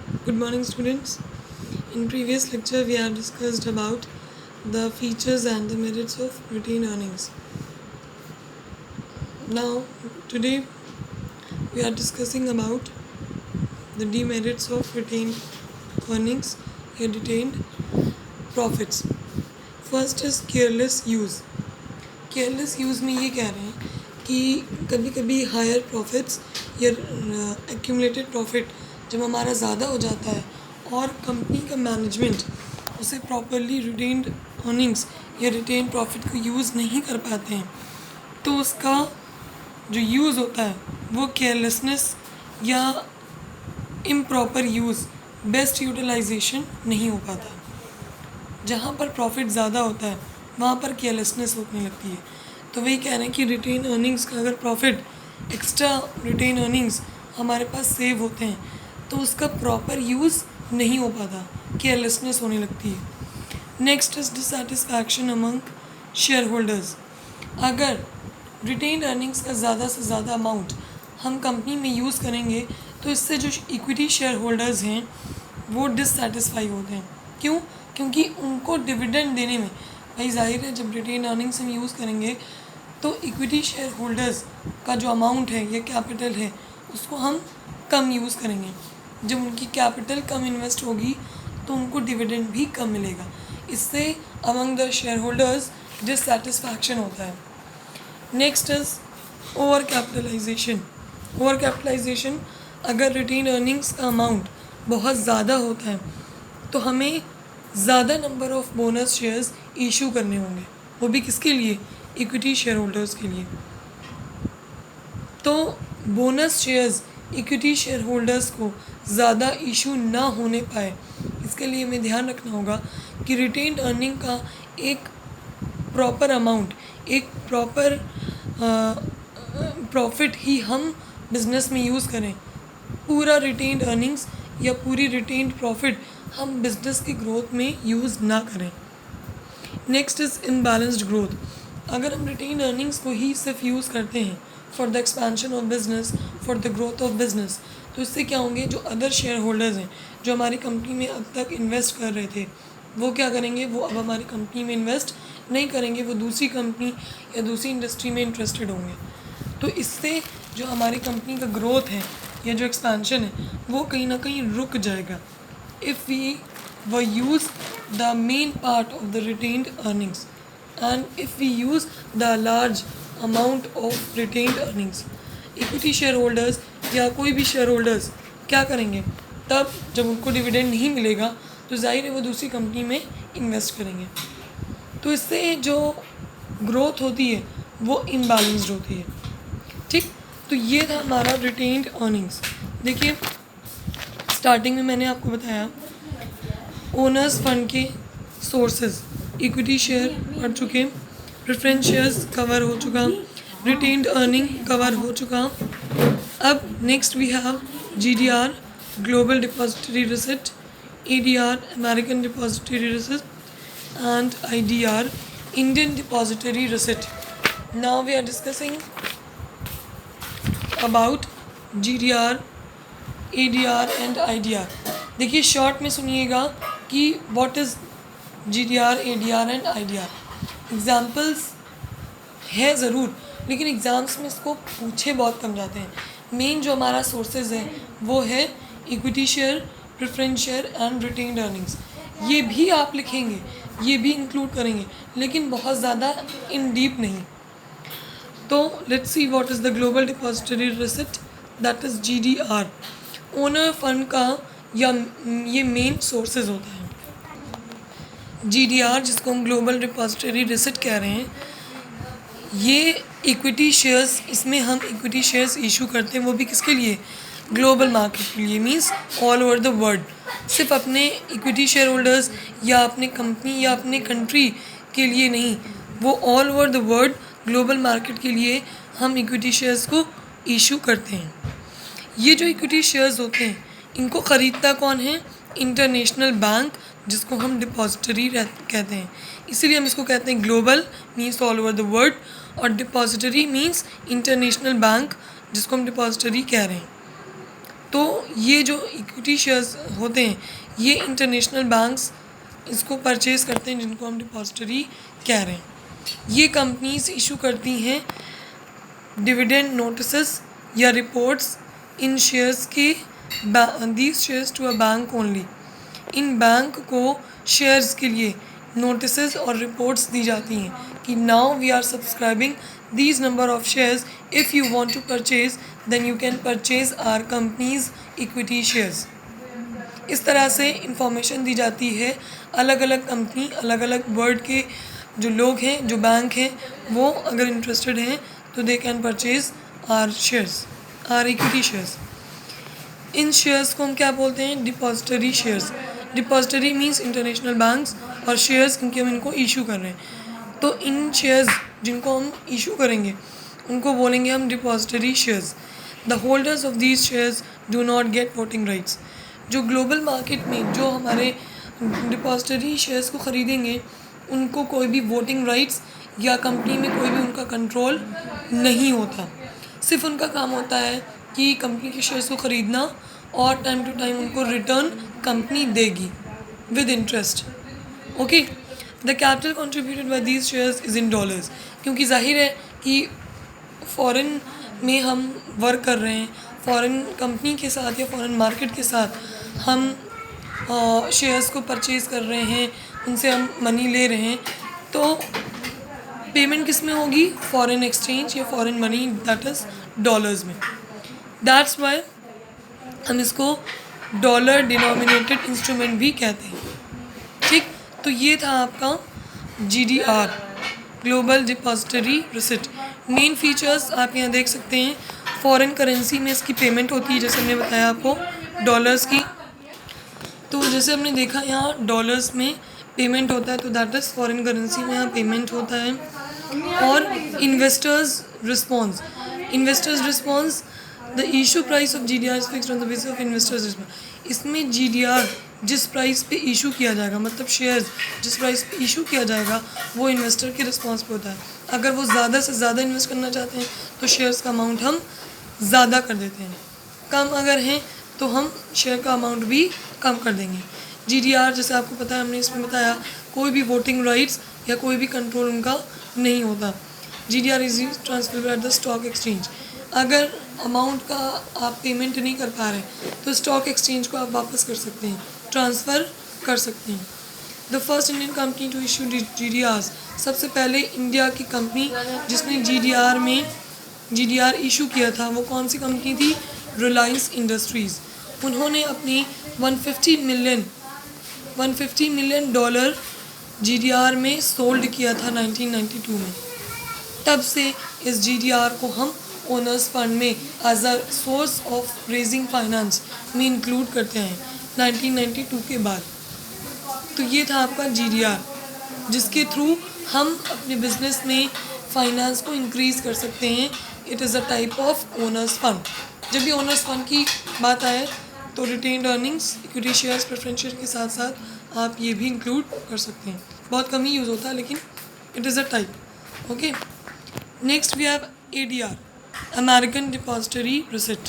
Good morning, students. In previous lecture, we have discussed about the features and the merits of retained earnings. Now, today we are discussing about the demerits of retained earnings or retained profits. First is careless use. Careless use में ये कह रहे हैं कि कभी कभी higher profits या accumulated profit जब हमारा ज़्यादा हो जाता है और कंपनी का मैनेजमेंट उसे प्रॉपरली रिटेन्ड अर्निंग्स या रिटेन प्रॉफिट को यूज़ नहीं कर पाते हैं, तो उसका जो यूज़ होता है वो केयरलेसनेस या इम्प्रॉपर यूज़, बेस्ट यूटिलाइजेशन नहीं हो पाता। जहाँ पर प्रॉफिट ज़्यादा होता है वहाँ पर केयरलेसनेस होने लगती है। तो वही कह रहे हैं कि रिटेन अर्निंग्स का अगर प्रॉफिट, एक्स्ट्रा रिटेन अर्निंग्स हमारे पास सेव होते हैं तो उसका प्रॉपर यूज़ नहीं हो पाता, केयरलेसनेस होने लगती है। Next is dissatisfaction among share holders. अगर रिटेन अर्निंग्स का ज़्यादा से ज़्यादा अमाउंट हम कंपनी में यूज़ करेंगे तो इससे जो इक्विटी शेयर होल्डर्स हैं वो डिससेटिस्फाई होते हैं। क्यों? क्योंकि उनको डिविडेंड देने में, भाई जाहिर है जब रिटेन अर्निंग्स हम यूज़ करेंगे तो इक्विटी शेयर होल्डर्स का जो अमाउंट है या कैपिटल है उसको हम कम यूज़ करेंगे। जब उनकी कैपिटल कम इन्वेस्ट होगी तो उनको डिविडेंड भी कम मिलेगा। इससे among the share holders dissatisfaction होता है। Next is over capitalization. Over capitalization, अगर रिटेन अर्निंग्स का अमाउंट बहुत ज़्यादा होता है तो हमें ज़्यादा number of bonus shares issue करने होंगे, वो भी किसके लिए? इक्विटी शेयर होल्डर्स के लिए। तो bonus shares equity share holders को ज़्यादा इशू ना होने पाए, इसके लिए हमें ध्यान रखना होगा कि रिटेन्ड अर्निंग का एक प्रॉपर अमाउंट, एक प्रॉपर प्रॉफिट ही हम बिज़नेस में यूज़ करें। पूरा रिटेन्ड अर्निंग्स या पूरी रिटेन्ड प्रॉफिट हम बिज़नेस की ग्रोथ में यूज़ ना करें। Next is imbalanced growth. अगर हम रिटेन अर्निंग्स को ही सिर्फ यूज़ करते हैं for the expansion of business, for the growth of business, तो इससे क्या होंगे, जो अदर शेयर होल्डर्स हैं जो हमारी कंपनी में अब तक इन्वेस्ट कर रहे थे वो क्या करेंगे, वो अब हमारी कंपनी में इन्वेस्ट नहीं करेंगे, वो दूसरी कंपनी या दूसरी इंडस्ट्री में इंटरेस्टेड होंगे। तो इससे जो हमारी कंपनी का ग्रोथ है या जो एक्सपेंशन है वो कहीं ना कहीं रुक जाएगा। If we we use the main part of the retained earnings and if we use the large amount of retained earnings, equity share holders या कोई भी शेयर होल्डर्स क्या करेंगे, तब जब उनको डिविडेंड नहीं मिलेगा तो जाहिर है वो दूसरी कंपनी में इन्वेस्ट करेंगे। तो इससे जो ग्रोथ होती है वो इम्बैलेंस्ड होती है। ठीक, तो ये था हमारा रिटेन्ड अर्निंग्स। देखिए स्टार्टिंग में मैंने आपको बताया ओनर्स फंड के सोर्सेज, इक्विटी शेयर पढ़ चुके, प्रेफरेंस शेयर्स कवर हो चुका, रिटेन्ड अर्निंग कवर हो चुका। अब next we have GDR, global depository receipt, ADR, American depository receipt and IDR, Indian depository receipt. Now we are discussing about GDR, ADR and IDR। देखिए short में सुनिएगा कि what is GDR, ADR and IDR। Examples है ज़रूर, लेकिन exams में इसको पूछे बहुत कम जाते हैं। मेन जो हमारा सोर्सेज है वो है equity share, preference share and retained earnings. ये भी आप लिखेंगे, ये भी इंक्लूड करेंगे, लेकिन बहुत ज़्यादा इन डीप नहीं। तो let's see what is the global depository receipt, that is GDR। Owner fund का या ये मेन सोर्सेज होता है। GDR जिसको हम ग्लोबल डिपॉजिटरी रिसिप्ट कह रहे हैं, ये इक्विटी शेयर्स, इसमें हम इक्विटी शेयर्स इशू करते हैं, वो भी किसके लिए? ग्लोबल मार्केट के लिए, means all over the world. सिर्फ अपने इक्विटी शेयर होल्डर्स या अपने कंपनी या अपने कंट्री के लिए नहीं, वो all over the world global market के लिए हम इक्विटी शेयर्स को इशू करते हैं। ये जो इक्विटी शेयर्स होते हैं इनको ख़रीदता कौन है? इंटरनेशनल बैंक, जिसको हम डिपॉजिटरी कहते हैं। इसीलिए हम इसको कहते हैं global, means all over the world, और डिपॉजिटरी मीन्स इंटरनेशनल बैंक, जिसको हम डिपॉजिटरी कह रहे हैं। तो ये जो इक्विटी शेयर्स होते हैं ये इंटरनेशनल बैंक्स इसको परचेज़ करते हैं, जिनको हम डिपॉजिटरी कह रहे हैं। ये कंपनीज इशू करती हैं डिविडेंड नोटिसेस या रिपोर्ट्स इन शेयर्स के these shares to a bank only. इन बैंक को शेयर्स के लिए नोटिसेस और रिपोर्ट्स दी जाती हैं कि now we are subscribing these number of shares, if you want to purchase then you can purchase our company's equity shares। इस तरह से इंफॉर्मेशन दी जाती है। अलग अलग कंपनी, अलग अलग वर्ल्ड के जो लोग हैं, जो बैंक हैं, वो अगर इंटरेस्टेड हैं तो they can purchase our shares, our equity shares. इन शेयर्स को हम क्या बोलते हैं? Depository shares. Depository means international banks, और शेयर्स क्योंकि हम इनको इशू कर रहे हैं, तो इन शेयर्स जिनको हम इशू करेंगे उनको बोलेंगे हम depository shares. The holders of these shares do not gate voting rights. जो ग्लोबल मार्केट में जो हमारे डिपॉजिटरी शेयर्स को ख़रीदेंगे उनको कोई भी वोटिंग राइट्स या कंपनी में कोई भी उनका कंट्रोल नहीं होता। सिर्फ उनका काम होता है कि कंपनी के शेयर्स को ख़रीदना और टाइम टू टाइम उनको रिटर्न कंपनी देगी with interest. Okay, the capital contributed bye these shares is in dollars. क्योंकि जाहिर है कि फ़ॉरेन में हम वर्क कर रहे हैं, फ़ॉरेन कंपनी के साथ या फ़ॉरेन मार्केट के साथ हम शेयर्स को परचेज़ कर रहे हैं, उनसे हम मनी ले रहे हैं, तो पेमेंट किस में होगी? फ़ॉरेन एक्सचेंज या foreign money, that is dollars में। दैट्स वाई हम इसको डॉलर डिनोमिनेटेड इंस्ट्रूमेंट भी कहते हैं। ठीक, तो ये था आपका GDR, global depository receipt. Main features आप यहाँ देख सकते हैं। फ़ॉरेन करेंसी में इसकी पेमेंट होती है, जैसे हमने बताया आपको डॉलर्स की। तो जैसे हमने देखा यहाँ डॉलर्स में पेमेंट होता है, तो दैट इज़ फ़ॉरेन करेंसी में यहाँ पेमेंट होता है। और investors response, the issue price of GDR is fixed on the basis of investors response. इसमें GDR जिस प्राइस पे इशू किया जाएगा, मतलब शेयर्स जिस प्राइस पे इशू किया जाएगा वो इन्वेस्टर के रिस्पॉन्स पे होता है। अगर वो ज़्यादा से ज़्यादा इन्वेस्ट करना चाहते हैं तो शेयर्स का अमाउंट हम ज़्यादा कर देते हैं, कम अगर हैं तो हम शेयर का अमाउंट भी कम कर देंगे। GDR जैसे आपको पता है, हमने इसमें बताया, कोई भी वोटिंग राइट्स या कोई भी कंट्रोल उनका नहीं होता। GDR is transfer at the stock exchange. अगर अमाउंट का आप पेमेंट नहीं कर पा रहे तो स्टॉक एक्सचेंज को आप वापस कर सकते हैं, ट्रांसफ़र कर सकते हैं। The first Indian company to issue GDRs, सबसे पहले इंडिया की कंपनी जिसने GDR इशू किया था वो कौन सी कंपनी थी? रिलायंस इंडस्ट्रीज़। उन्होंने अपनी 150 मिलियन डॉलर GDR में सोल्ड किया था 1992 में। तब से इस GDR को हम ओनर्स फंड में as a source of raising finance में इंक्लूड करते हैं 1992 के बाद। तो ये था आपका GDR, जिसके थ्रू हम अपने बिजनेस में फाइनेंस को इंक्रीज़ कर सकते हैं। It is a type of owner's fund. जब भी ओनर्स फंड की बात आए तो retained earnings, equity shares, preference share के साथ साथ आप ये भी इंक्लूड कर सकते हैं। बहुत कम ही यूज़ होता है लेकिन it is a type. Okay, next we have ADR, American depository receipt.